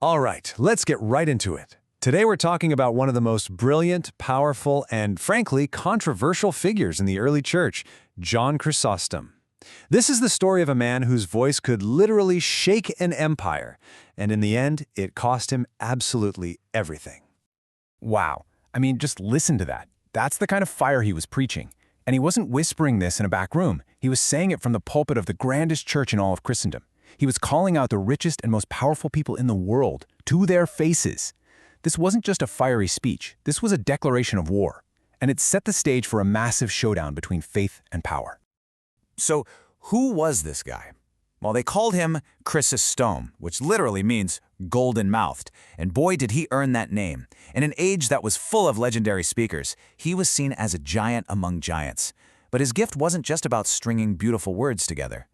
All right, let's get right into it. Today we're talking about one of the most brilliant, powerful, and frankly, controversial figures in the early church, John Chrysostom. This is the story of a man whose voice could literally shake an empire, and in the end, it cost him absolutely everything. Wow. I mean, just listen to that. That's the kind of fire he was preaching. And he wasn't whispering this in a back room. He was saying it from the pulpit of the grandest church in all of Christendom. He was calling out the richest and most powerful people in the world to their faces. This wasn't just a fiery speech. This was a declaration of war. And it set the stage for a massive showdown between faith and power. So, who was this guy? Well, they called him Chrysostom, which literally means golden-mouthed, and boy did he earn that name. In an age that was full of legendary speakers, he was seen as a giant among giants. But his gift wasn't just about stringing beautiful words together.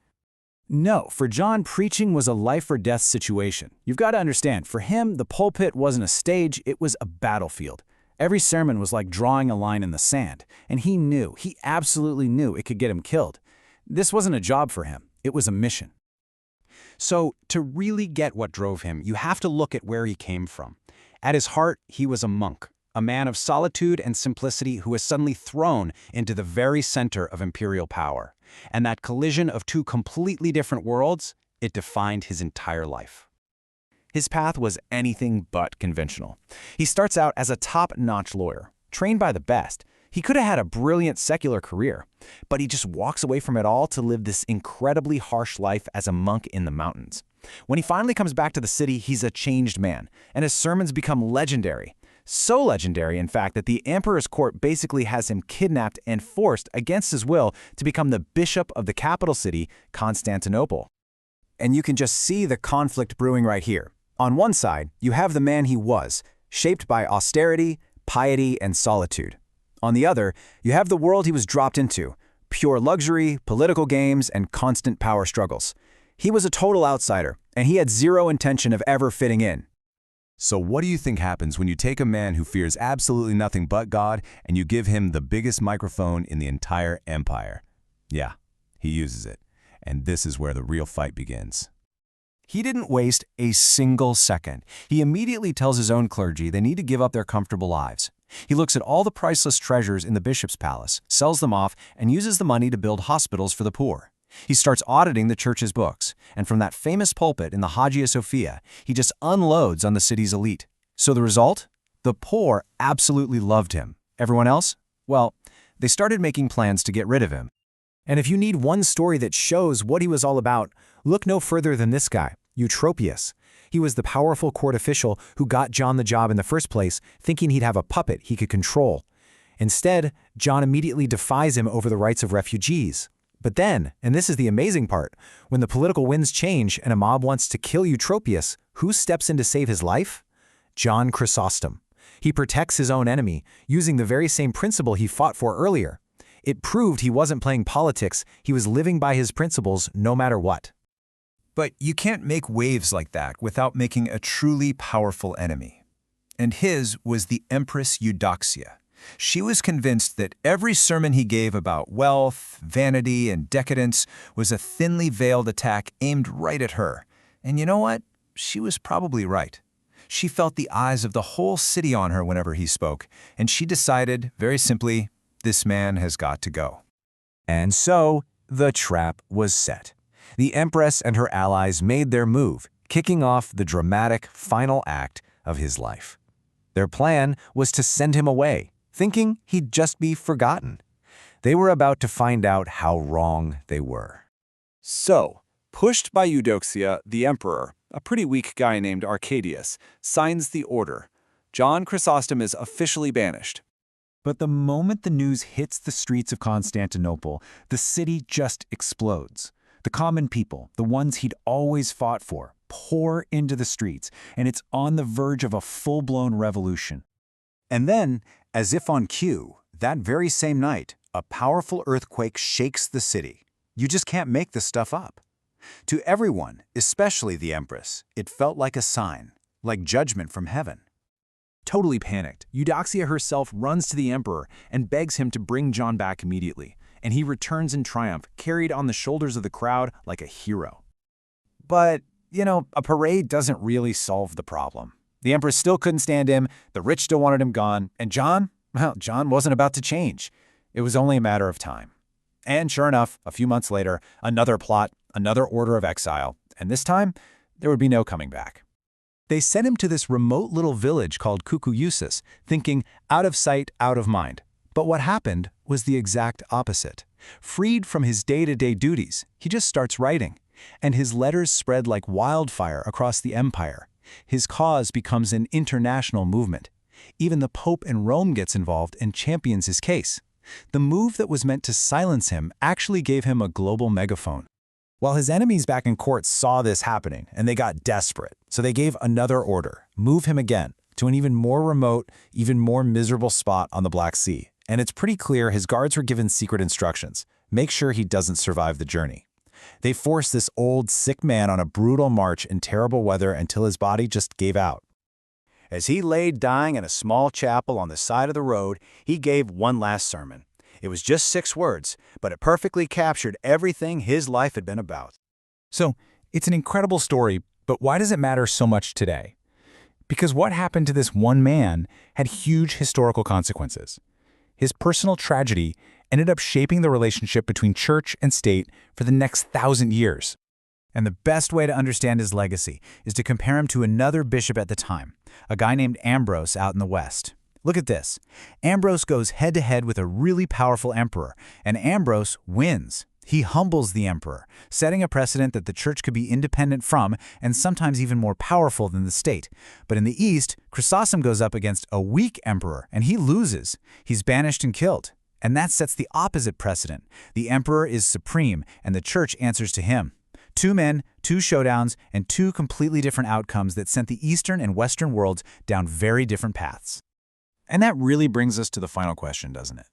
No, for John, preaching was a life-or-death situation. You've got to understand, for him, the pulpit wasn't a stage, it was a battlefield. Every sermon was like drawing a line in the sand, and he absolutely knew it could get him killed. This wasn't a job for him, it was a mission. So, to really get what drove him, you have to look at where he came from. At his heart, he was a monk, a man of solitude and simplicity who was suddenly thrown into the very center of imperial power. And that collision of two completely different worlds, it defined his entire life. His path was anything but conventional. He starts out as a top-notch lawyer, trained by the best. He could have had a brilliant secular career, but he just walks away from it all to live this incredibly harsh life as a monk in the mountains. When he finally comes back to the city, he's a changed man, and his sermons become legendary. So legendary, in fact, that the emperor's court basically has him kidnapped and forced against his will to become the bishop of the capital city, Constantinople. And you can just see the conflict brewing right here. On one side, you have the man he was, shaped by austerity, piety, and solitude. On the other, you have the world he was dropped into, pure luxury, political games, and constant power struggles. He was a total outsider, and he had zero intention of ever fitting in. So what do you think happens when you take a man who fears absolutely nothing but God and you give him the biggest microphone in the entire empire? Yeah, he uses it. And this is where the real fight begins. He didn't waste a single second. He immediately tells his own clergy they need to give up their comfortable lives. He looks at all the priceless treasures in the bishop's palace, sells them off, and uses the money to build hospitals for the poor. He starts auditing the church's books, and from that famous pulpit in the Hagia Sophia, he just unloads on the city's elite. So the result? The poor absolutely loved him. Everyone else? Well, they started making plans to get rid of him. And if you need one story that shows what he was all about, look no further than this guy, Eutropius. He was the powerful court official who got John the job in the first place, thinking he'd have a puppet he could control. Instead, John immediately defies him over the rights of refugees. But then, and this is the amazing part, when the political winds change and a mob wants to kill Eutropius, who steps in to save his life? John Chrysostom. He protects his own enemy, using the very same principle he fought for earlier. It proved he wasn't playing politics, he was living by his principles no matter what. But you can't make waves like that without making a truly powerful enemy. And his was the Empress Eudoxia. She was convinced that every sermon he gave about wealth, vanity, and decadence was a thinly veiled attack aimed right at her. And you know what? She was probably right. She felt the eyes of the whole city on her whenever he spoke, and she decided, very simply, this man has got to go. And so, the trap was set. The Empress and her allies made their move, kicking off the dramatic final act of his life. Their plan was to send him away, thinking he'd just be forgotten. They were about to find out how wrong they were. So, pushed by Eudoxia, the emperor, a pretty weak guy named Arcadius, signs the order. John Chrysostom is officially banished. But the moment the news hits the streets of Constantinople, the city just explodes. The common people, the ones he'd always fought for, pour into the streets, and it's on the verge of a full-blown revolution. And then, as if on cue, that very same night, a powerful earthquake shakes the city. You just can't make this stuff up. To everyone, especially the Empress, it felt like a sign, like judgment from heaven. Totally panicked, Eudoxia herself runs to the emperor and begs him to bring John back immediately. And he returns in triumph, carried on the shoulders of the crowd like a hero. But a parade doesn't really solve the problem. The emperor still couldn't stand him, the rich still wanted him gone, and John wasn't about to change. It was only a matter of time. And sure enough, a few months later, another plot, another order of exile, and this time, there would be no coming back. They sent him to this remote little village called Cucuusis, thinking out of sight, out of mind. But what happened was the exact opposite. Freed from his day-to-day duties, he just starts writing. And his letters spread like wildfire across the empire. His cause becomes an international movement. Even the Pope in Rome gets involved and champions his case. The move that was meant to silence him actually gave him a global megaphone. While his enemies back in court saw this happening, and they got desperate, so they gave another order, move him again, to an even more remote, even more miserable spot on the Black Sea. And it's pretty clear his guards were given secret instructions. Make sure he doesn't survive the journey. They forced this old, sick man on a brutal march in terrible weather until his body just gave out. As he lay dying in a small chapel on the side of the road, he gave one last sermon. It was just 6 words, but it perfectly captured everything his life had been about. So, it's an incredible story, but why does it matter so much today? Because what happened to this one man had huge historical consequences. His personal tragedy ended up shaping the relationship between church and state for the next 1,000 years. And the best way to understand his legacy is to compare him to another bishop at the time, a guy named Ambrose out in the West. Look at this. Ambrose goes head-to-head with a really powerful emperor, and Ambrose wins. He humbles the emperor, setting a precedent that the church could be independent from and sometimes even more powerful than the state. But in the East, Chrysostom goes up against a weak emperor, and he loses. He's banished and killed. And that sets the opposite precedent. The emperor is supreme, and the church answers to him. 2 men, 2 showdowns, and 2 completely different outcomes that sent the Eastern and Western worlds down very different paths. And that really brings us to the final question, doesn't it?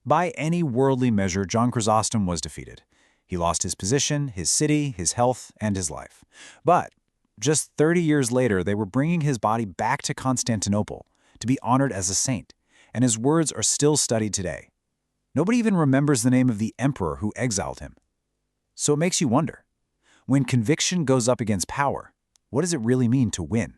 By any worldly measure, John Chrysostom was defeated. He lost his position, his city, his health, and his life. But just 30 years later, they were bringing his body back to Constantinople to be honored as a saint, and his words are still studied today. Nobody even remembers the name of the emperor who exiled him. So it makes you wonder, when conviction goes up against power, what does it really mean to win?